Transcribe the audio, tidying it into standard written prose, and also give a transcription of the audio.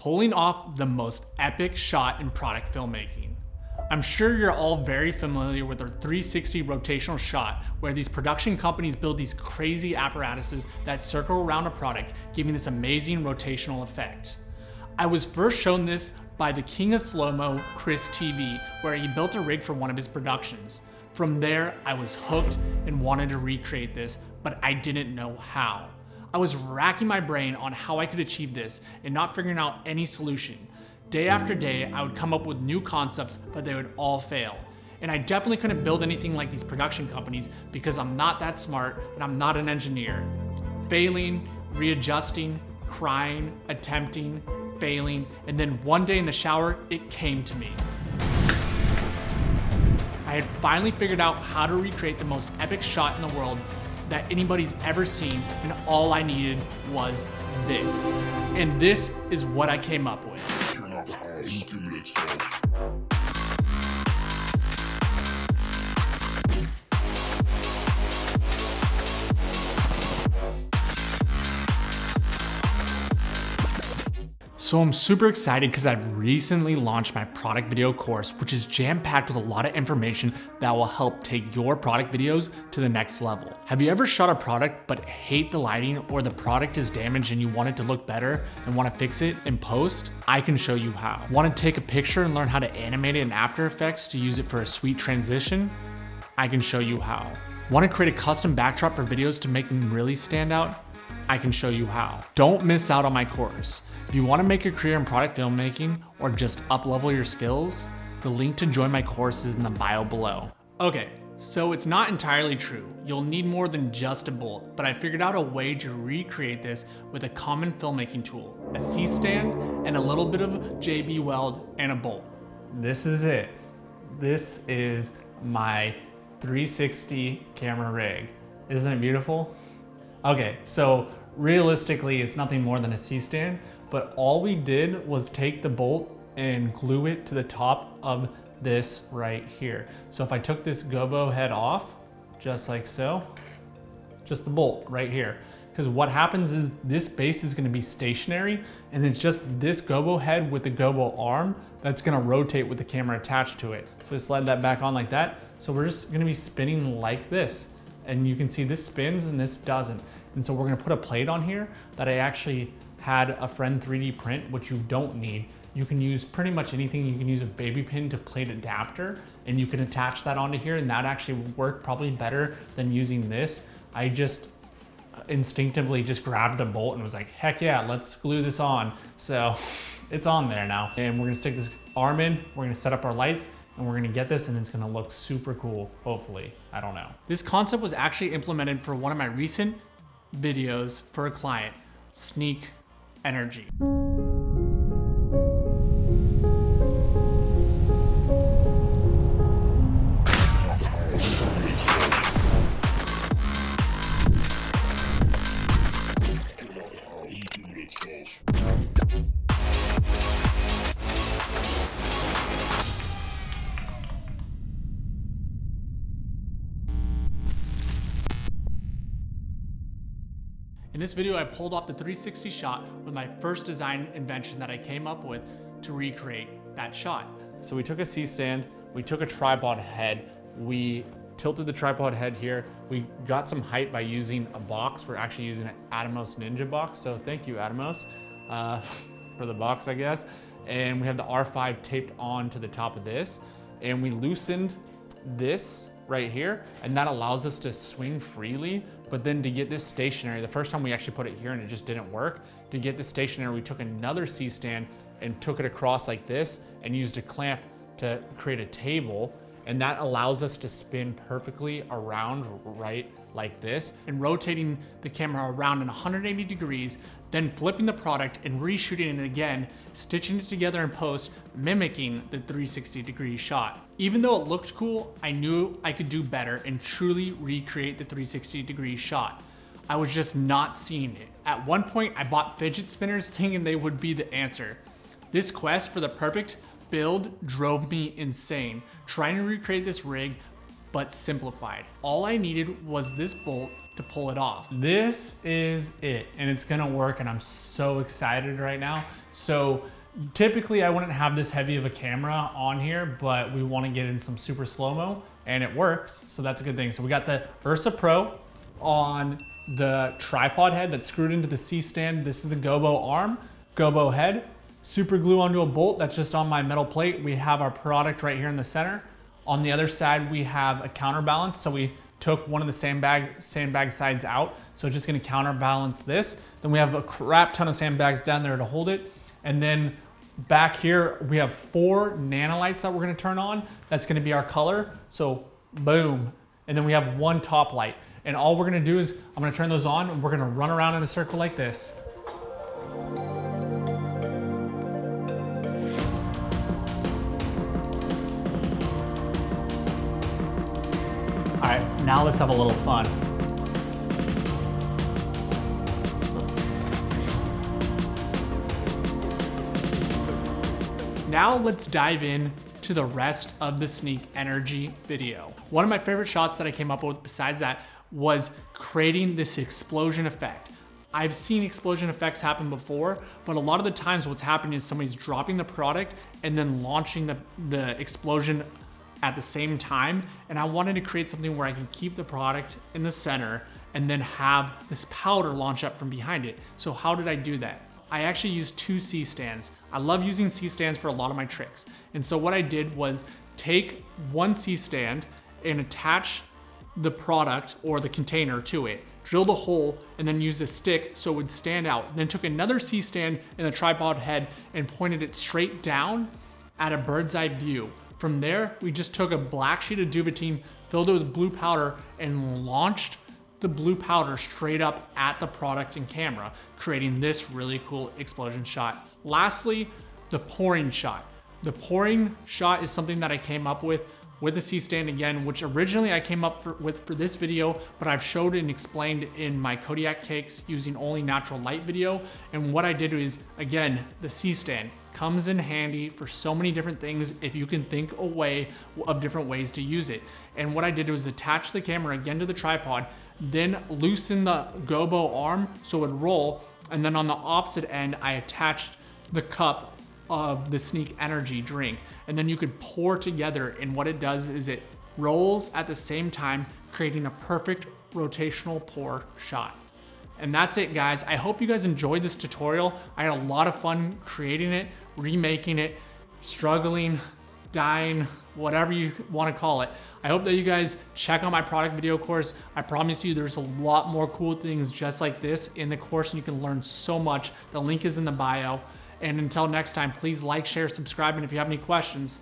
pulling off the most epic shot in product filmmaking. I'm sure you're all very familiar with our 360 rotational shot, where these production companies build these crazy apparatuses that circle around a product, giving this amazing rotational effect. I was first shown this by the king of slow-mo, Chris TV, where he built a rig for one of his productions. From there, I was hooked and wanted to recreate this, but I didn't know how. I was racking my brain on how I could achieve this and not figuring out any solution. Day after day, I would come up with new concepts, but they would all fail. And I definitely couldn't build anything like these production companies because I'm not that smart and I'm not an engineer. Failing, readjusting, crying, attempting, failing, and then one day in the shower, it came to me. I had finally figured out how to recreate the most epic shot in the world that anybody's ever seen, and all I needed was this. And this is what I came up with. So I'm super excited because I've recently launched my product video course, which is jam-packed with a lot of information that will help take your product videos to the next level. Have you ever shot a product but hate the lighting, or the product is damaged and you want it to look better and want to fix it in post? I can show you how. Want to take a picture and learn how to animate it in After Effects to use it for a sweet transition? I can show you how. Want to create a custom backdrop for videos to make them really stand out? I can show you how. Don't miss out on my course. If you want to make a career in product filmmaking or just up-level your skills, the link to join my course is in the bio below. Okay, so it's not entirely true. You'll need more than just a bolt, but I figured out a way to recreate this with a common filmmaking tool, a C-stand, and a little bit of JB Weld and a bolt. This is it. This is my 360 camera rig. Isn't it beautiful? Okay, so realistically, it's nothing more than a C-stand, but all we did was take the bolt and glue it to the top of this right here. So if I took this gobo head off, just like so, just the bolt right here. Because what happens is this base is gonna be stationary, and it's just this gobo head with the gobo arm that's gonna rotate with the camera attached to it. So slide that back on like that. So we're just gonna be spinning like this. And you can see this spins and this doesn't. And so we're gonna put a plate on here that I actually had a friend 3D print, which you don't need. You can use pretty much anything. You can use a baby pin to plate adapter, and you can attach that onto here, and that actually would work probably better than using this. I just instinctively just grabbed a bolt and was like, heck yeah, let's glue this on. So it's on there now. And we're gonna stick this arm in, we're gonna set up our lights, and we're gonna get this, and it's gonna look super cool, hopefully. I don't know. This concept was actually implemented for one of my recent videos for a client, Sneak Energy. In this video, I pulled off the 360 shot with my first design invention that I came up with to recreate that shot. So we took a C-stand, we took a tripod head, we tilted the tripod head here, we got some height by using a box. We're actually using an Atomos Ninja box, so thank you, Atomos, for the box, I guess. And we have the R5 taped on to the top of this, and we loosened this right here, and that allows us to swing freely. But then to get this stationary, the first time we actually put it here and it just didn't work, to get this stationary, we took another C-stand and took it across like this and used a clamp to create a table. And that allows us to spin perfectly around right like this, and rotating the camera around in 180 degrees, then flipping the product and reshooting it again, stitching it together in post, mimicking the 360 degree shot. Even though it looked cool, I knew I could do better and truly recreate the 360 degree shot. I was just not seeing it. At one point, I bought fidget spinners thinking they would be the answer. This quest for the perfect build drove me insane, trying to recreate this rig, but simplified. All I needed was this bolt, to pull it off. This is it, and it's gonna work, and I'm so excited right now. So typically I wouldn't have this heavy of a camera on here, but we wanna get in some super slow-mo, and it works, so that's a good thing. So we got the Ursa Pro on the tripod head that's screwed into the C-stand. This is the gobo arm, gobo head, super glue onto a bolt that's just on my metal plate. We have our product right here in the center. On the other side, we have a counterbalance. So we took one of the sandbag sides out. So it's just gonna counterbalance this. Then we have a crap ton of sandbags down there to hold it. And then back here, we have 4 nanolights that we're gonna turn on. That's gonna be our color. So boom. And then we have 1 top light. And all we're gonna do is, I'm gonna turn those on and we're gonna run around in a circle like this. All right, now let's have a little fun. Now let's dive in to the rest of the Sneak Energy video. One of my favorite shots that I came up with besides that was creating this explosion effect. I've seen explosion effects happen before, but a lot of the times what's happening is somebody's dropping the product and then launching the explosion at the same time. And I wanted to create something where I can keep the product in the center and then have this powder launch up from behind it. So how did I do that? I actually used 2 C-stands. I love using C-stands for a lot of my tricks. And so what I did was take 1 C-stand and attach the product or the container to it, drilled a hole, and then used a stick so it would stand out. Then took another C-stand in the tripod head and pointed it straight down at a bird's eye view. From there, we just took a black sheet of Duvetine, filled it with blue powder, and launched the blue powder straight up at the product and camera, creating this really cool explosion shot. Lastly, the pouring shot. The pouring shot is something that I came up with the C-stand again, which originally I came up with for this video, but I've showed and explained in my Kodiak cakes using only natural light video. And what I did is, again, the C-stand comes in handy for so many different things if you can think a way of different ways to use it. And what I did was attach the camera again to the tripod, then loosen the gobo arm so it would roll, and then on the opposite end, I attached the cup of the Sneak Energy drink. And then you could pour together, and what it does is it rolls at the same time, creating a perfect rotational pour shot. And that's it, guys. I hope you guys enjoyed this tutorial. I had a lot of fun creating it, remaking it, struggling, dying, whatever you want to call it. I hope that you guys check out my product video course. I promise you there's a lot more cool things just like this in the course, and you can learn so much. The link is in the bio. And until next time, please like, share, subscribe, and if you have any questions,